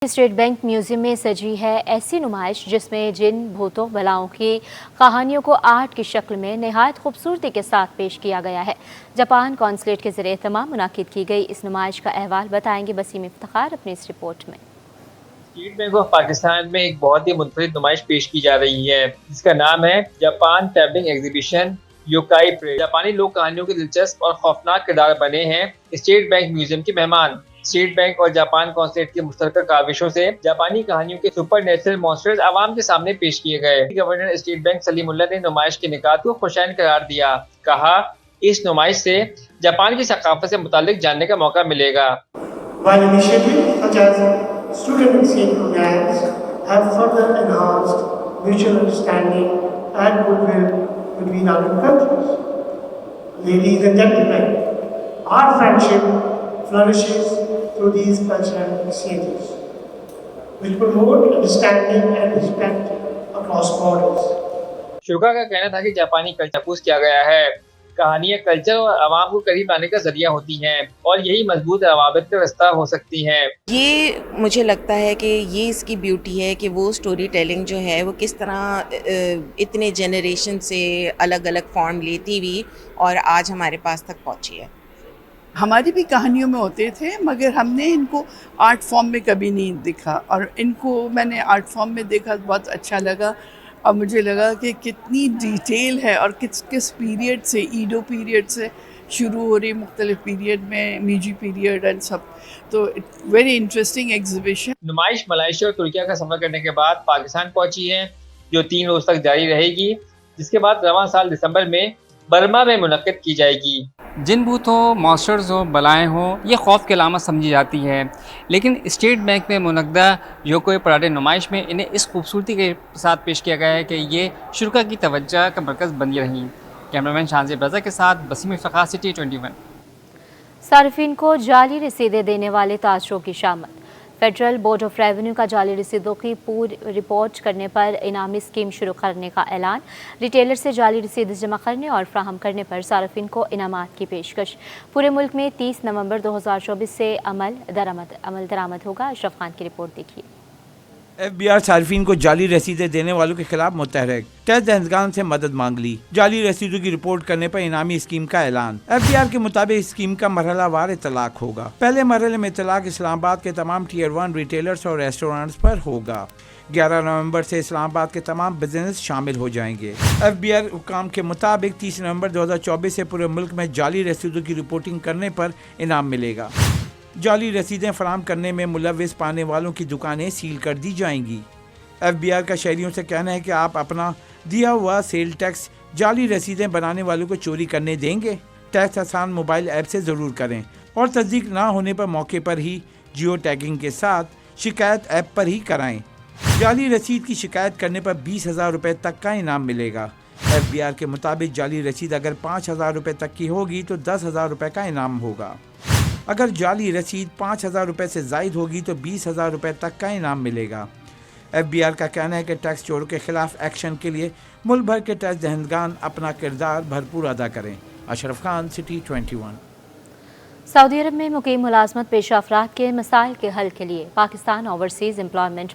State bank museum میں سجی ہے ایسی نمائش جس میں جن بھوتوں بلاؤں کی کہانیوں کو آرٹ کی شکل میں نہایت خوبصورتی کے ساتھ پیش کیا گیا ہے۔ جاپان قونصلیٹ کے زیر اہتمام منعقد کی گئی اس نمائش کا احوال بتائیں گے وسیم افتخار اپنی اس رپورٹ میں۔ اسٹیٹ بینک آف پاکستان میں ایک بہت ہی منفرد نمائش پیش کی جا رہی ہے جس کا نام ہے جاپان ٹریولنگ ایگزیبیشن یوکائی پریڈ۔ جاپانی لوک کہانیوں کے دلچسپ اور خوفناک کردار بنے ہیں اسٹیٹ بینک میوزیم کے مہمان۔ اسٹیٹ بینک اور جاپان قونصلیٹ کی مشترکہ کاوشوں سے جاپانی کہانیوں کے سپر نیچرل مانسٹرز عوام کے سامنے پیش کیے گئے۔ گورنر اسٹیٹ بینک سلیم اللہ نے نمائش کے نکات کو خوشائند قرار دیا۔ کہا اس نمائش سے جاپان کی ثقافت سے متعلق جاننے کا موقع ملے گا۔ Student exchange programs have further enhanced mutual understanding and goodwill between our two countries. Ladies and gentlemen, our friendship flourishes through these cultural exchanges, which promote understanding and respect across borders. شوکا کا کہنا تھا کہ جاپانی culture محفوظ کیا گیا ہے۔ کہانیاں کلچر اور عوام کو قریب لانے کا ذریعہ ہوتی ہیں اور یہی مضبوط روابط کا راستہ ہو سکتی ہیں۔ یہ مجھے لگتا ہے کہ یہ اس کی بیوٹی ہے کہ وہ سٹوری ٹیلنگ جو ہے وہ کس طرح اتنے جنریشن سے الگ الگ فارم لیتی ہوئی اور آج ہمارے پاس تک پہنچی ہے۔ ہماری بھی کہانیوں میں ہوتے تھے مگر ہم نے ان کو آرٹ فارم میں کبھی نہیں دیکھا، اور ان کو میں نے آرٹ فارم میں دیکھا، بہت اچھا لگا، اور مجھے لگا کہ کتنی ڈیٹیل ہے اور کس پیریڈ سے، ایڈو پیریڈ سے شروع ہو رہی، مختلف پیریڈ میں میجی پیریڈ اینڈ سب، تو ویری انٹرسٹنگ ایگزیبیشن۔ نمائش ملائیشیا اور ترکیہ کا سفر کرنے کے بعد پاکستان پہنچی ہے جو 3 روز تک جاری رہے گی، جس کے بعد رواں سال دسمبر میں برما میں منعقد کی جائے گی۔ جن بھوت ہوں، مانسٹرز ہوں، بلائیں ہوں، یہ خوف کی علامت سمجھی جاتی ہے، لیکن اسٹیٹ بینک میں منعقدہ یوکائی پریڈ نمائش میں انہیں اس خوبصورتی کے ساتھ پیش کیا گیا ہے کہ یہ شرکا کی توجہ کا مرکز بنی رہیں۔ کیمرامین شانزیب رضا کے ساتھ وسیم افتخار، سٹی 21۔ صارفین کو جعلی رسیدیں دینے والے تاجروں کی شامت۔ فیڈرل بورڈ آف ریونیو کا جعلی رسیدوں کی رپورٹ کرنے پر انعامی اسکیم شروع کرنے کا اعلان۔ ریٹیلر سے جعلی رسید جمع کرنے اور فراہم کرنے پر صارفین کو انعامات کی پیشکش۔ پورے ملک میں 30 نومبر 2024 سے عمل درآمد ہوگا۔ اشرف خان کی رپورٹ دیکھیے۔ ایف بی آر صارفین کو جعلی رسیدیں دینے والوں کے خلاف متحرک، ٹیکس دہندگان سے مدد مانگ لی۔ جعلی رسیدوں کی رپورٹ کرنے پر انعامی اسکیم کا اعلان۔ ایف بی آر کے مطابق اسکیم کا مرحلہ وار اطلاق ہوگا۔ پہلے مرحلے میں اطلاق اسلام آباد کے تمام ٹیئر 1 ریٹیلرز اور ریسٹورانٹس پر ہوگا۔ 11 نومبر سے اسلام آباد کے تمام بزنس شامل ہو جائیں گے۔ ایف بی آر حکام کے مطابق 30 نومبر 2024 سے پورے ملک میں جعلی رسیدوں کی رپورٹنگ کرنے پر انعام ملے گا۔ جعلی رسیدیں فراہم کرنے میں ملوث پانے والوں کی دکانیں سیل کر دی جائیں گی۔ ایف بی آر کا شہریوں سے کہنا ہے کہ آپ اپنا دیا ہوا سیل ٹیکس جعلی رسیدیں بنانے والوں کو چوری کرنے دیں گے؟ ٹیکس آسان موبائل ایپ سے ضرور کریں اور تصدیق نہ ہونے پر موقع پر ہی جیو ٹیگنگ کے ساتھ شکایت ایپ پر ہی کرائیں۔ جعلی رسید کی شکایت کرنے پر 20,000 روپے تک کا انعام ملے گا۔ ایف بی آر کے مطابق جعلی رسید اگر 5,000 روپے تک کی ہوگی تو 10,000 روپے کا انعام ہوگا۔ اگر جعلی رسید 5,000 روپے سے زائد ہوگی تو 20,000 روپے تک کا انعام ملے گا۔ ایف بی آر کا کہنا ہے کہ ٹیکس چوروں کے خلاف ایکشن کے لیے ملک بھر کے ٹیکس دہندگان اپنا کردار بھرپور ادا کریں۔ اشرف خان، سٹی 21۔ سعودی عرب میں مقیم ملازمت پیشہ افراد کے مسائل کے حل کے لیے پاکستان اوورسیز امپلائمنٹ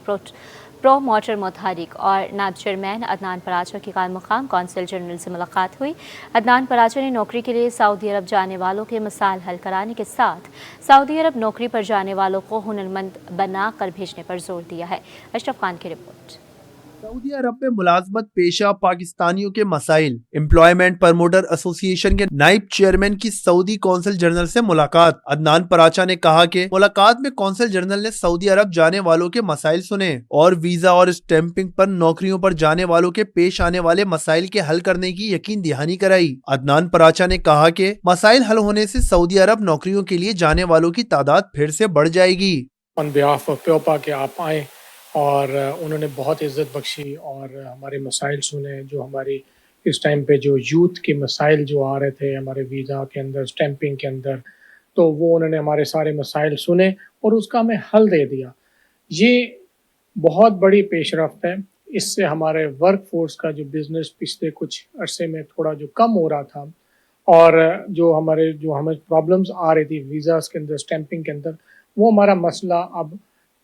پروموٹر متحرک اور نائب چیئرمین عدنان پراچا کی قائم مقام کونسل جنرل سے ملاقات ہوئی۔ عدنان پراچا نے نوکری کے لیے سعودی عرب جانے والوں کے مسائل حل کرانے کے ساتھ سعودی عرب نوکری پر جانے والوں کو ہنرمند بنا کر بھیجنے پر زور دیا ہے۔ اشرف خان کی رپورٹ۔ سعودی عرب میں ملازمت پیشہ پاکستانیوں کے مسائل، امپلائمنٹ پروموٹر ایسوسی ایشن کے نائب چیئرمین کی سعودی کونسل جنرل سے ملاقات۔ عدنان پراچا نے کہا کہ ملاقات میں کونسل جنرل نے سعودی عرب جانے والوں کے مسائل سنے اور ویزا اور اسٹیمپنگ پر نوکریوں پر جانے والوں کے پیش آنے والے مسائل کے حل کرنے کی یقین دہانی کرائی۔ عدنان پراچا نے کہا کہ مسائل حل ہونے سے سعودی عرب نوکریوں کے لیے جانے والوں کی تعداد پھر سے بڑھ جائے گی۔ آن بیہاف آف پیوپا کہ آپ آئیں اور انہوں نے بہت عزت بخشی اور ہمارے مسائل سنے، جو ہماری اس ٹائم پہ جو یوتھ کے مسائل جو آ رہے تھے ہمارے ویزا کے اندر، اسٹیمپنگ کے اندر، تو وہ انہوں نے ہمارے سارے مسائل سنے اور اس کا ہمیں حل دے دیا۔ یہ بہت بڑی پیش رفت ہے۔ اس سے ہمارے ورک فورس کا جو بزنس پچھلے کچھ عرصے میں تھوڑا جو کم ہو رہا تھا اور جو ہمیں پرابلمز آ رہی تھی ویزاز کے اندر، اسٹیمپنگ کے اندر، وہ ہمارا مسئلہ اب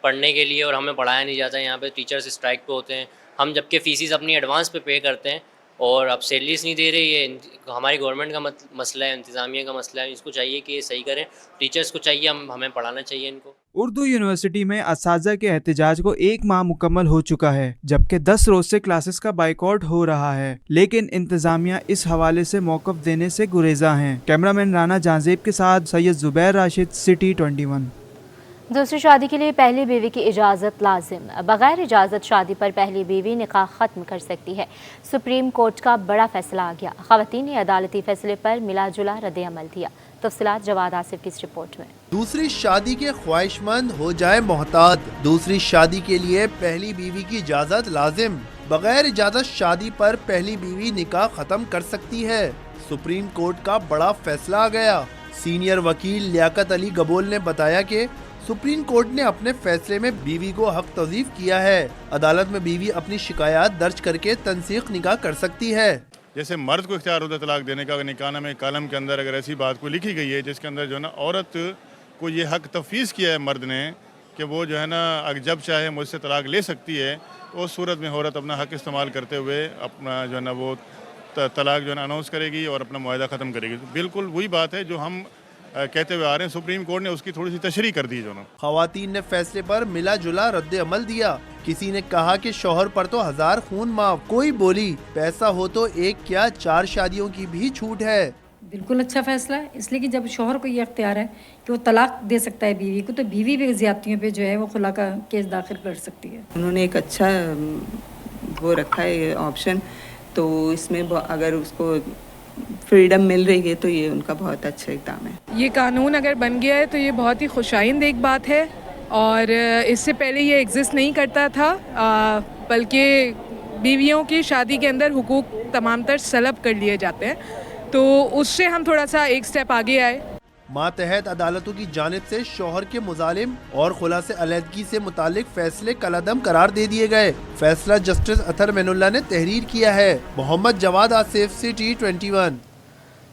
پڑھنے کے لیے اور ہمیں پڑھایا نہیں جاتا ہے. یہاں پہ ٹیچرز اسٹرائک پہ ہوتے ہیں. ہم جبکہ فیسز اپنی ایڈوانس پہ کرتے ہیں اور اب سیلریز نہیں دے رہے. یہ ہماری گورنمنٹ کا مسئلہ ہے, انتظامیہ کا مسئلہ ہے. اس کو چاہیے کہ یہ صحیح کریں. ٹیچرز کو چاہیے ہمیں پڑھانا چاہیے ان کو. اردو یونیورسٹی میں اساتذہ کے احتجاج کو 1 ماہ مکمل ہو چکا ہے, جبکہ 10 روز سے کلاسز کا بائیکاٹ ہو رہا ہے, لیکن انتظامیہ اس حوالے سے موقف دینے سے گریزاں ہیں. کیمرامین رانا جانزیب کے ساتھ سید زبیر راشد, سٹی 21. دوسری شادی کے لیے پہلی بیوی کی اجازت لازم. بغیر اجازت شادی پر پہلی بیوی نکاح ختم کر سکتی ہے. سپریم کورٹ کا بڑا فیصلہ آ گیا. خواتین نے عدالتی فیصلے پر ملا جلا رد عمل دیا. تفصیلات جواد آصف کی اس رپورٹ میں. دوسری شادی کے خواہش مند ہو جائے محتاط. دوسری شادی کے لیے پہلی بیوی کی اجازت لازم. بغیر اجازت شادی پر پہلی بیوی نکاح ختم کر سکتی ہے. سپریم کورٹ کا بڑا فیصلہ آ گیا. سینئر وکیل لیاقت علی گبول نے بتایا کہ سپریم کورٹ نے اپنے فیصلے میں بیوی کو حق توظیف کیا ہے. عدالت میں بیوی اپنی شکایات درج کر کے تنسیخ نکاح کر سکتی ہے. جیسے مرد کو اختیار ہوتا ہے طلاق دینے کا, نکاح نامے کالم کے اندر اگر ایسی بات کو لکھی گئی ہے جس کے اندر جو ہے نا عورت کو یہ حق تفویض کیا ہے مرد نے کہ وہ جو ہے نا جب چاہے مجھ سے طلاق لے سکتی ہے, تو اس صورت میں عورت اپنا حق استعمال کرتے ہوئے اپنا جو ہے نا وہ طلاق جو ہے نا اناؤنس کرے گی اور اپنا معاہدہ ختم کرے گی. بالکل وہی بات ہے جو ہم کہتے ہوئے آ رہے ہیں. سپریم کورٹ نے اس کی تھوڑی سی تشریح کر دی. جو نا خواتین نے فیصلے پر ملا جلا رد عمل دیا. کسی نے کہا کہ شوہر پر تو 1000 خون معاف. کوئی بولی پیسہ ہو تو 1 کیا 4 شادیوں کی بھی چھوٹ ہے. بالکل اچھا فیصلہ ہے, اس لیے کہ جب شوہر کو یہ اختیار ہے کہ وہ طلاق دے سکتا ہے بیوی کو, تو بیوی بھی زیادتیوں پہ جو ہے وہ خلا کا کیس داخل کر سکتی ہے. انہوں نے ایک اچھا وہ رکھا ہے آپشن, تو اس میں اگر اس کو فریڈم مل رہی ہے تو یہ ان کا بہت اچھا اقدام ہے. یہ قانون اگر بن گیا ہے تو یہ بہت ہی خوشائند ایک بات ہے, اور اس سے پہلے یہ ایگزسٹ نہیں کرتا تھا, بلکہ بیویوں کی شادی کے اندر حقوق تمام تر سلب کر لیے جاتے ہیں, تو اس سے ہم تھوڑا سا ایک سٹیپ آگے آئے. ماتحت عدالتوں کی جانب سے شوہر کے مظالم اور خلا سے علیحدگی سے متعلق فیصلے کالعدم قرار دے دیے گئے. فیصلہ جسٹس اطہر مین اللہ نے تحریر کیا ہے. محمد جواد آصف, سٹی 21.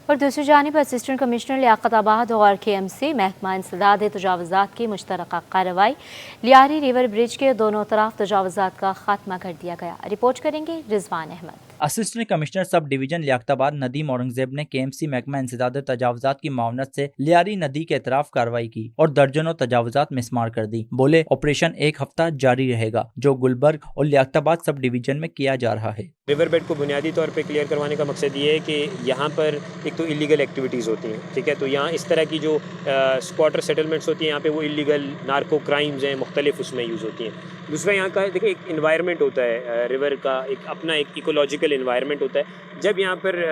اور دوسری جانب اسسٹنٹ کمشنر لیاقت آباد اور KMC محکمہ انسداد تجاوزات کی مشترکہ کارروائی. لیاری ریور برج کے دونوں طرف تجاوزات کا خاتمہ کر دیا گیا. رپورٹ کریں گے Rizwan Ahmed. Assistant commissioner sub division Liaquatabad Nadeem Aurangzeb نے KMC محکمہ انسداد تجاوزات کی معاونت سے لیاری ندی کے اطراف کارروائی کی اور درجنوں تجاوزات مسمار کر دی. بولے آپریشن 1 ہفتہ جاری رہے گا جو گلبرگ اور لیاقت آباد سب ڈویژن میں کیا جا رہا ہے. ریور بیڈ کو بنیادی طور پہ کلیئر کروانے کا مقصد یہ ہے کہ یہاں پر ایک تو اللیگل ایکٹیویٹیز ہوتی ہیں, ٹھیک ہے, تو یہاں اس طرح کی جو اسکواٹر سیٹلمنٹس ہوتی ہیں یہاں پہ وہ اللیگل نارکو کرائمز ہیں, مختلف اس میں یوز ہوتی ہیں. دوسرا یہاں کا دیکھیں ایک انوائرمنٹ ہوتا ہے ریور کا, ایک اپنا ایک ایکولوجیکل انوائرمنٹ ہوتا ہے. جب یہاں پر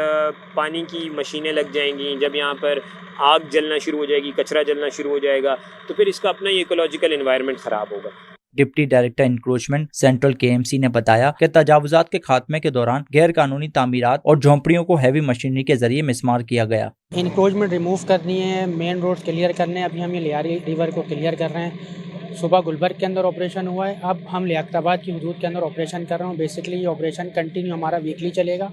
پانی کی مشینیں لگ جائیں گی, جب یہاں پر آگ جلنا شروع ہو جائے گی, کچرا جلنا شروع ہو جائے گا, تو پھر اس کا اپنا ایکولوجیکل انوائرمنٹ خراب ہوگا. Deputy director encroachment central KMC نے بتایا کہ تجاوزات کے خاتمے کے دوران غیر قانونی تعمیرات اور جھونپڑیوں کو ہیوی مشینری کے ذریعے مسمار کیا گیا. انکروچمنٹ ریموو کرنی ہے, مین روڈ کلیئر کرنے ہیں. ابھی ہم یہ لیاری ریور کو کلیئر کر رہے ہیں. صبح گلبرگ کے اندر آپریشن ہوا ہے, اب ہم لیاقت آباد کی حدود کے اندر آپریشن کر رہے ہیں. بیسکلی یہ آپریشن کنٹینیو ہمارا ویکلی چلے گا.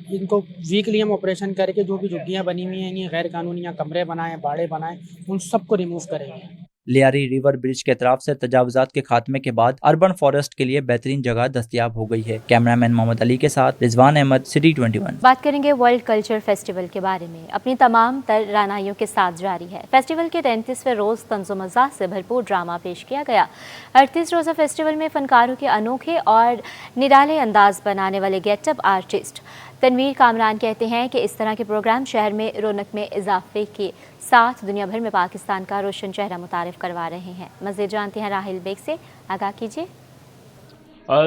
ان کو ویکلی ہم آپریشن کر کے جو بھی جھگیاں بنی ہوئی ہیں, یہ غیر قانونی کمرے بنائیں, باڑے بنائیں, ان سب کو ریموو کریں گے. لیاری ریور برج کے اطراف سے تجاوزات کے خاتمے کے بعد اربن فارسٹ کے لیے بہترین جگہ دستیاب ہو گئی ہے. کیمرامین محمد علی کے ساتھ رضوان احمد, سٹی 21. بات کریں گے ورلڈ کلچر فیسٹیول کے بارے میں. اپنی تمام تر رعنائیوں کے ساتھ جاری ہے. فیسٹیول کے 33ویں روز طنز و مزاح سے بھرپور ڈرامہ پیش کیا گیا. 38 روزہ فیسٹیول میں فنکاروں کے انوکھے اور نرالے انداز بنانے والے get up artist Tanveer Kamran کہتے ہیں کہ اس طرح کے پروگرام شہر میں رونق میں اضافے کے ساتھ دنیا بھر میں پاکستان کا روشن چہرہ متعارف کروا رہے ہیں. مزید جانتے ہیں راہل بیگ سے, آگاہ کیجیے.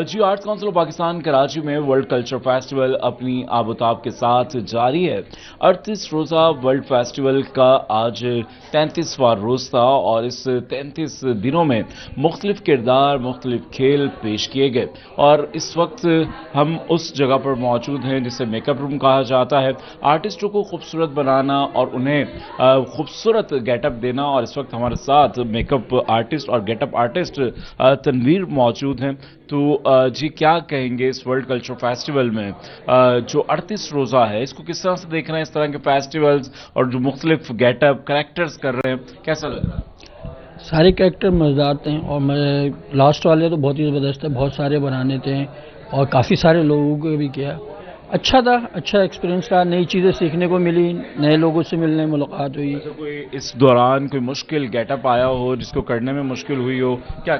جی, arts council of Pakistan Karachi میں ورلڈ کلچر فیسٹیول اپنی آب و تاب کے ساتھ جاری ہے. 38 روزہ ورلڈ فیسٹیول کا آج 33واں روز تھا اور اس 33 دنوں میں مختلف کردار, مختلف کھیل پیش کیے گئے. اور اس وقت ہم اس جگہ پر موجود ہیں جسے میک اپ روم کہا جاتا ہے. آرٹسٹوں کو خوبصورت بنانا اور انہیں خوبصورت گیٹ اپ دینا, اور اس وقت ہمارے ساتھ میک اپ آرٹسٹ اور گیٹ اپ آرٹسٹ تنویر موجود ہیں. تو جی, کیا کہیں گے اس ورلڈ کلچر فیسٹیول میں جو 38 روزہ ہے, اس کو کس طرح سے دیکھ رہے ہیں؟ اس طرح کے فیسٹیولز اور جو مختلف گیٹ اپ کریکٹرز کر رہے ہیں, کیسا لگ رہا ہے؟ سارے کریکٹر مزیدار تھے اور لاسٹ والے تو بہت ہی زبردست تھے, بہت سارے بنانے تھے اور کافی سارے لوگوں کو بھی کیا. اچھا تھا, اچھا ایکسپیرینس رہا, نئی چیزیں سیکھنے کو ملی, نئے لوگوں سے ملنے ملاقات ہوئی. کوئی اس دوران کوئی مشکل گیٹ اپ آیا ہو جس کو کرنے میں مشکل ہوئی ہو کیا؟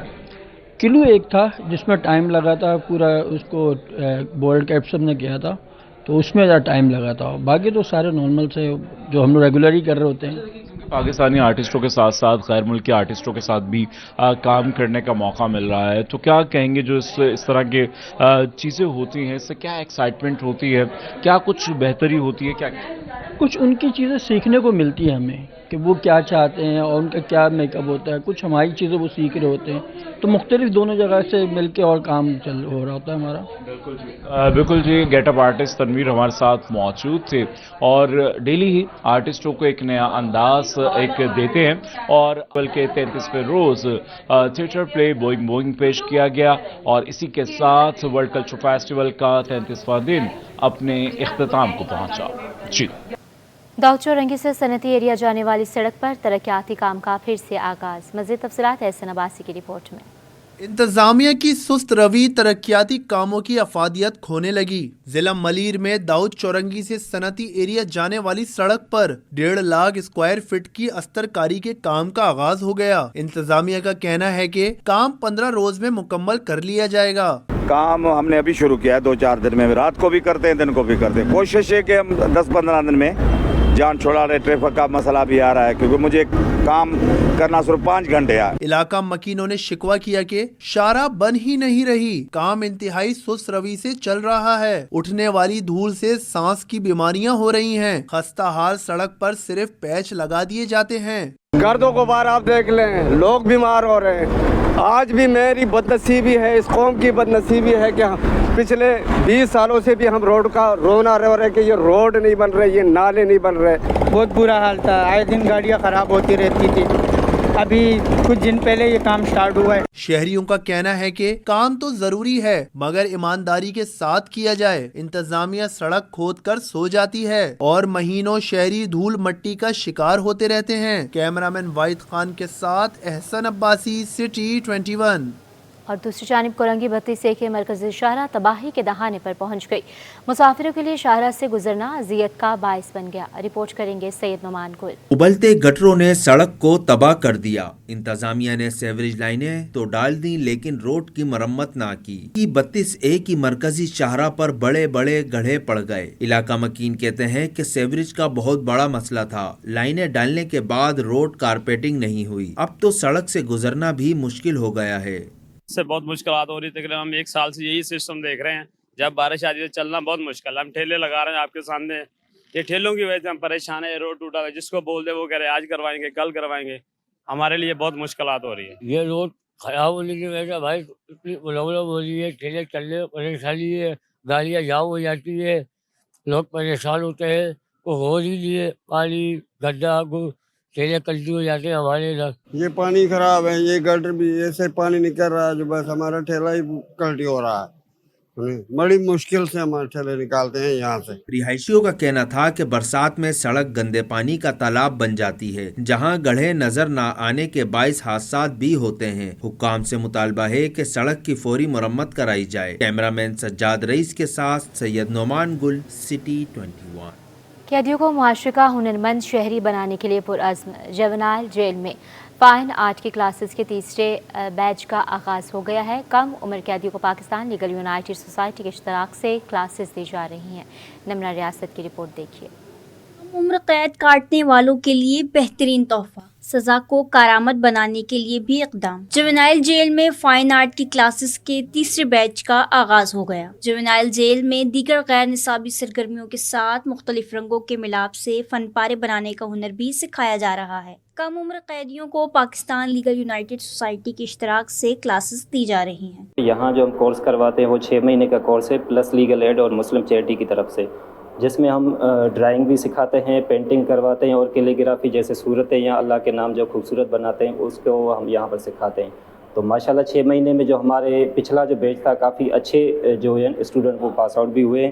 کلو ایک تھا جس میں ٹائم لگا تھا, پورا اس کو بولڈ کیپ سب نے کیا تھا تو اس میں زیادہ ٹائم لگا تھا. باقی تو سارے نارمل سے جو ہم لوگ ریگولر ہی کر رہے ہوتے ہیں. پاکستانی آرٹسٹوں کے ساتھ ساتھ غیر ملکی آرٹسٹوں کے ساتھ بھی کام کرنے کا موقع مل رہا ہے, تو کیا کہیں گے جو اس طرح کے چیزیں ہوتی ہیں اس سے کیا ایکسائٹمنٹ ہوتی ہے, کیا کچھ بہتری ہوتی ہے, کیا کچھ ان کی چیزیں سیکھنے کو ملتی ہے ہمیں کہ وہ کیا چاہتے ہیں اور ان کا کیا میک اپ ہوتا ہے, کچھ ہماری چیزیں وہ سیکھ رہے ہوتے ہیں, تو مختلف دونوں جگہ سے مل کے اور کام ہو رہا ہوتا ہے ہمارا. بالکل جی, گیٹ اپ آرٹسٹ تنویر ہمارے ساتھ موجود تھے اور ڈیلی ہی آرٹسٹوں کو ایک نیا انداز ایک دیتے ہیں اور بلکہ 33ویں روز تھیٹر پلے بوئنگ بوئنگ پیش کیا گیا اور اسی کے ساتھ ورلڈ کلچر فیسٹیول کا 33واں دن اپنے اختتام کو پہنچا. جی, داؤد چورنگی سے صنعتی ایریا جانے والی سڑک پر ترقیاتی کام کا پھر سے آغاز. مزید تفصیلات احسن عباسی کی رپورٹ میں. انتظامیہ کی سست روی ترقیاتی کاموں کی افادیت کھونے لگی. ضلع ملیر میں داؤد چورنگی سے صنعتی ایریا جانے والی سڑک پر 1.5 لاکھ اسکوائر فٹ کی استر کاری کے کام کا آغاز ہو گیا. انتظامیہ کا کہنا ہے کہ کام 15 روز میں مکمل کر لیا جائے گا. کام ہم نے ابھی شروع کیا ہے, 2-4 دن میں, رات کو بھی کرتے ہیں دن کو بھی کرتے ہیں. کوشش ہے کہ ہم 10-15 دن میں جان چھوڑا رہے. ٹریفک کا مسئلہ بھی آ رہا ہے کیونکہ مجھے کام کرنا صرف 5 گھنٹے ہے. علاقہ مکینوں نے شکوہ کیا کہ شارع بن ہی نہیں رہی, کام انتہائی سست روی سے چل رہا ہے. اٹھنے والی دھول سے سانس کی بیماریاں ہو رہی ہیں. خستہ حال سڑک پر صرف پیچ لگا دیے جاتے ہیں. گرد و غبار آپ دیکھ لیں, لوگ بیمار ہو رہے ہیں. آج بھی میری بدنصیبی ہے, اس قوم کی بدنصیبی ہے کہ پچھلے 20 سالوں سے بھی ہم روڈ کا رونا رہے ہو رہے کہ یہ روڈ نہیں بن رہے, یہ نالے نہیں بن رہے. بہت برا حال تھا, آئے دن گاڑیاں خراب ہوتی رہتی تھی. ابھی کچھ دن پہلے یہ کام سٹارٹ ہوا ہے. شہریوں کا کہنا ہے کہ کام تو ضروری ہے مگر ایمانداری کے ساتھ کیا جائے. انتظامیہ سڑک کھود کر سو جاتی ہے اور مہینوں شہری دھول مٹی کا شکار ہوتے رہتے ہیں. کیمرامین واحد خان کے ساتھ احسن عباسی, سٹی 21. اور دوسری جانب کورنگی بتی سے کے مرکزی شاہراہ تباہی کے دہانے پر پہنچ گئی. مسافروں کے لیے شاہراہ سے گزرنا اذیت کا باعث بن گیا. رپورٹ کریں گے سید نعمان گل. ابلتے گٹروں نے سڑک کو تباہ کر دیا. انتظامیہ نے سیوریج لائنیں تو ڈال دیں لیکن روڈ کی مرمت نہ کی. 32A کی مرکزی شاہراہ پر بڑے بڑے گڑھے پڑ گئے. علاقہ مکین کہتے ہیں کہ سیوریج کا بہت بڑا مسئلہ تھا. لائنیں ڈالنے کے بعد روڈ کارپیٹنگ نہیں ہوئی. اب تو سڑک سے گزرنا بھی مشکل ہو گیا ہے. سے بہت مشکلات ہو رہی تقریباً ہم 1 سال سے یہی سسٹم دیکھ رہے ہیں. جب بارش آتی ہے چلنا بہت مشکل ہے. ہم ٹھیلے لگا رہے ہیں آپ کے سامنے, یہ ٹھیلوں کی وجہ سے ہم پریشان ہیں. روڈ ٹوٹا ہے, جس کو بول دے وہ کہہ رہے ہیں آج کروائیں گے کل کروائیں گے. ہمارے لیے بہت مشکلات ہو رہی ہے. یہ روڈ خراب ہونے کی وجہ سے بھائی اتنی پرابلم ہو رہی ہے. ٹھیلے چلنے پریشانی ہے, گاڑیاں جام ہو جاتی ہے, لوگ پریشان ہوتے ہیں. وہ ہو ہی لیے پانی گڈھا ٹھیلے کلٹی ہو جاتے ہیں ہمارے ادھر. یہ پانی خراب ہے, یہ گٹر بھی ایسے پانی نکل رہا ہے جو بس ہمارا ٹھیلا ہی کلٹی ہو رہا ہے. بڑی مشکل سے ہمارے ٹھیلے نکالتے ہیں یہاں سے. رہائشیوں کا کہنا تھا کہ برسات میں سڑک گندے پانی کا تالاب بن جاتی ہے جہاں گڑھے نظر نہ آنے کے باعث حادثات بھی ہوتے ہیں. حکام سے مطالبہ ہے کہ سڑک کی فوری مرمت کرائی جائے. کیمرامین سجاد رئیس کے ساتھ سید نعمان گل, سٹی 21. قیدیوں کو معاشرے کا ہنرمند شہری بنانے کے لیے پرعزم. جیونائل جیل میں فائن آرٹ کی کلاسز کے 3رے بیچ کا آغاز ہو گیا ہے. کم عمر قیدیوں کو پاکستان لیگل یونائٹڈ سوسائٹی کے اشتراک سے کلاسز دی جا رہی ہیں. نمرہ ریاست کی رپورٹ دیکھیے. کم عمر قید کاٹنے والوں کے لیے بہترین تحفہ, سزا کو کارآمد بنانے کے لیے بھی اقدام. جیونائل جیل میں فائن آرٹ کی کلاسز کے 3رے بیچ کا آغاز ہو گیا. جیونائل جیل میں دیگر غیر نصابی سرگرمیوں کے ساتھ مختلف رنگوں کے ملاپ سے فن پارے بنانے کا ہنر بھی سکھایا جا رہا ہے. کم عمر قیدیوں کو پاکستان لیگل یونائٹڈ سوسائٹی کے اشتراک سے کلاسز دی جا رہی ہیں. یہاں جو ہم کورس کرواتے ہیں وہ 6 مہینے کا کورس ہے, پلس لیگل ایڈ اور مسلم چیریٹی کی طرف سے, جس میں ہم ڈرائنگ بھی سکھاتے ہیں, پینٹنگ کرواتے ہیں اور کیلیگرافی جیسے صورتیں یا اللہ کے نام جو خوبصورت بناتے ہیں اس کو ہم یہاں پر سکھاتے ہیں. تو ماشاءاللہ 6 مہینے میں جو ہمارے پچھلا جو بیچ تھا کافی اچھے جو ہے اسٹوڈنٹ وہ پاس آؤٹ بھی ہوئے ہیں.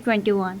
21।